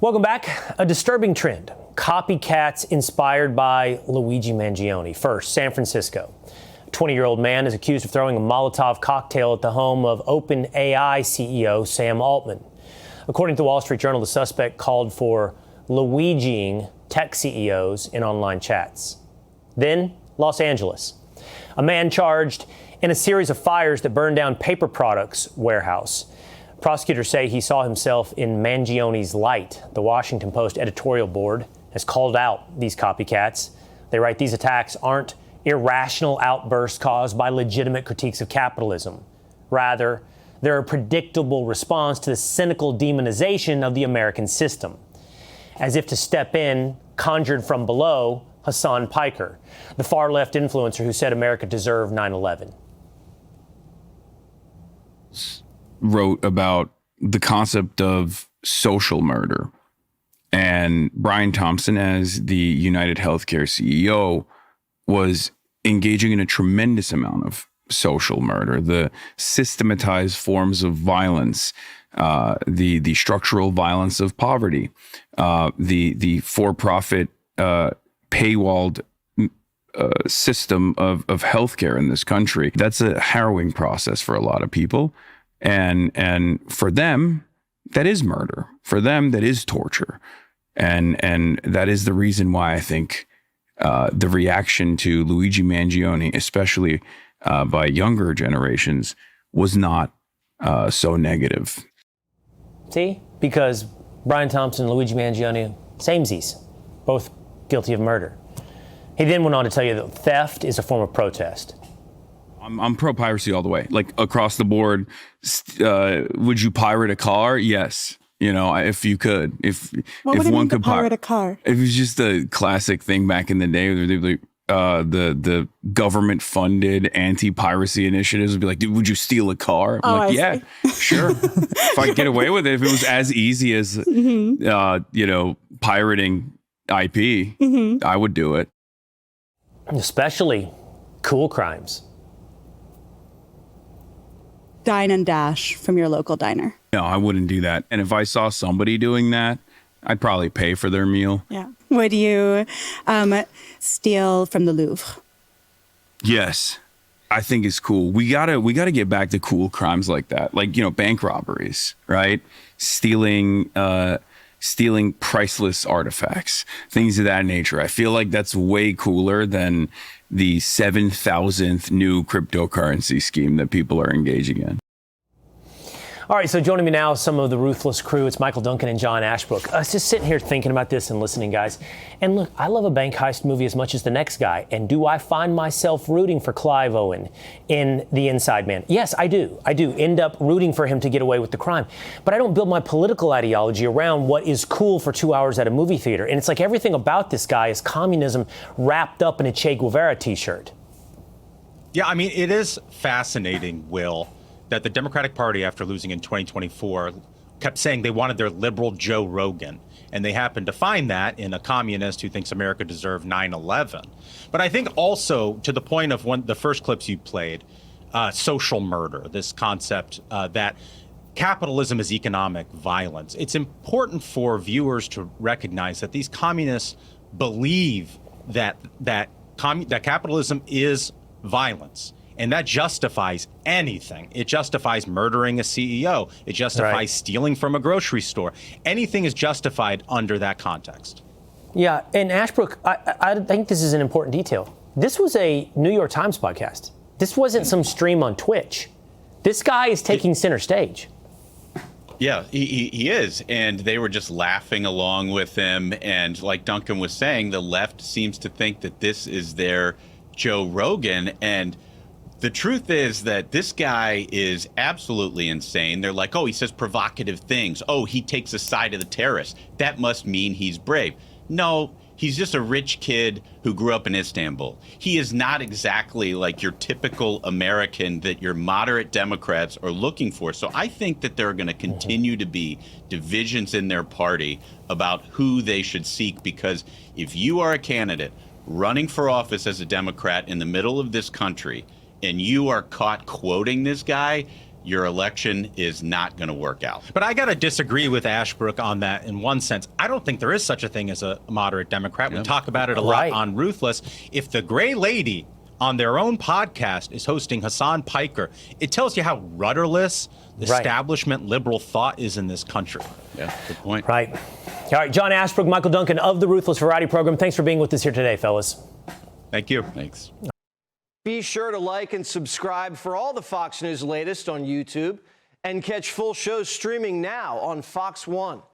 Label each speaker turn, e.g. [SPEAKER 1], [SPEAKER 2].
[SPEAKER 1] Welcome back. A disturbing trend. Copycats inspired by Luigi Mangione. First, San Francisco. A 20-year-old man is accused of throwing a Molotov cocktail at the home of OpenAI CEO Sam Altman. According to the Wall Street Journal, the suspect called for Luigiing tech CEOs in online chats. Then, Los Angeles. A man charged in a series of fires that burned down paper products warehouse. Prosecutors say he saw himself in Mangione's light. The Washington Post editorial board has called out these copycats. They write these attacks aren't irrational outbursts caused by legitimate critiques of capitalism. Rather, they're a predictable response to the cynical demonization of the American system. As if to step in, conjured from below, Hasan Piker, the far-left influencer who said America deserved 9/11.
[SPEAKER 2] Wrote about the concept of social murder. And Brian Thompson, as the UnitedHealthcare CEO, was engaging in a tremendous amount of social murder, the systematized forms of violence, the structural violence of poverty, the for-profit paywalled system of healthcare in this country. That's a harrowing process for a lot of people. And for them, that is murder. For them, that is torture. And that is the reason why I think the reaction to Luigi Mangione, especially by younger generations, was not so negative.
[SPEAKER 1] See? Because Brian Thompson and Luigi Mangione, samesies, both guilty of murder. He then went on to tell you that theft is a form of protest.
[SPEAKER 2] I'm pro-piracy all the way, like across the board. Would you pirate a car? Yes. You know, if you could, if one could pirate
[SPEAKER 3] a car,
[SPEAKER 2] it was just a classic thing back in the day. Where they'd be like, the government-funded anti-piracy initiatives would be like, dude, would you steal a car? I'm like, yeah, sure. If I could get away with it, if it was as easy as, pirating IP, I would do it.
[SPEAKER 1] Especially cool crimes.
[SPEAKER 3] Dine and dash from your local diner.
[SPEAKER 2] No, I wouldn't do that. And if I saw somebody doing that, I'd probably pay for their meal.
[SPEAKER 3] Yeah. Would you steal from the Louvre?
[SPEAKER 2] Yes. I think it's cool. We gotta get back to cool crimes like that. Like, bank robberies, right? Stealing priceless artifacts, things of that nature. I feel like that's way cooler than the 7,000th new cryptocurrency scheme that people are engaging in.
[SPEAKER 1] All right, so joining me now, some of the Ruthless crew. It's Michael Duncan and John Ashbrook. I was just sitting here thinking about this and listening, guys. And look, I love a bank heist movie as much as the next guy. And do I find myself rooting for Clive Owen in The Inside Man? Yes, I do. I do end up rooting for him to get away with the crime. But I don't build my political ideology around what is cool for 2 hours at a movie theater. And it's like everything about this guy is communism wrapped up in a Che Guevara t-shirt.
[SPEAKER 4] Yeah, I mean, it is fascinating, Will, that the Democratic Party, after losing in 2024, kept saying they wanted their liberal Joe Rogan. And they happened to find that in a communist who thinks America deserved 9/11. But I think also, to the point of the first clips you played, social murder, this concept that capitalism is economic violence. It's important for viewers to recognize that these communists believe that capitalism is violence. And that justifies anything. It justifies murdering a CEO. It justifies stealing from a grocery store. Anything is justified under that context.
[SPEAKER 1] Yeah, and Ashbrook, I think this is an important detail. This was a New York Times podcast. This wasn't some stream on Twitch. This guy is taking center stage.
[SPEAKER 5] Yeah, he is. And they were just laughing along with him. And like Duncan was saying, the left seems to think that this is their Joe Rogan. And the truth is that this guy is absolutely insane. They're like, oh, he says provocative things. Oh, he takes the side of the terrorists. That must mean he's brave. No, he's just a rich kid who grew up in Istanbul. He is not exactly like your typical American that your moderate Democrats are looking for. So I think that there are going to continue to be divisions in their party about who they should seek, because if you are a candidate running for office as a Democrat in the middle of this country, and you are caught quoting this guy, your election is not going to work out.
[SPEAKER 4] But I got to disagree with Ashbrook on that in one sense. I don't think there is such a thing as a moderate Democrat. We talk about it a lot on Ruthless. If the gray lady on their own podcast is hosting Hasan Piker, it tells you how rudderless establishment liberal thought is in this country.
[SPEAKER 5] Yeah, good point.
[SPEAKER 1] Right. All right, John Ashbrook, Michael Duncan of the Ruthless Variety Program. Thanks for being with us here today, fellas.
[SPEAKER 4] Thank you.
[SPEAKER 5] Thanks.
[SPEAKER 6] Be sure to like and subscribe for all the Fox News latest on YouTube and catch full shows streaming now on Fox One.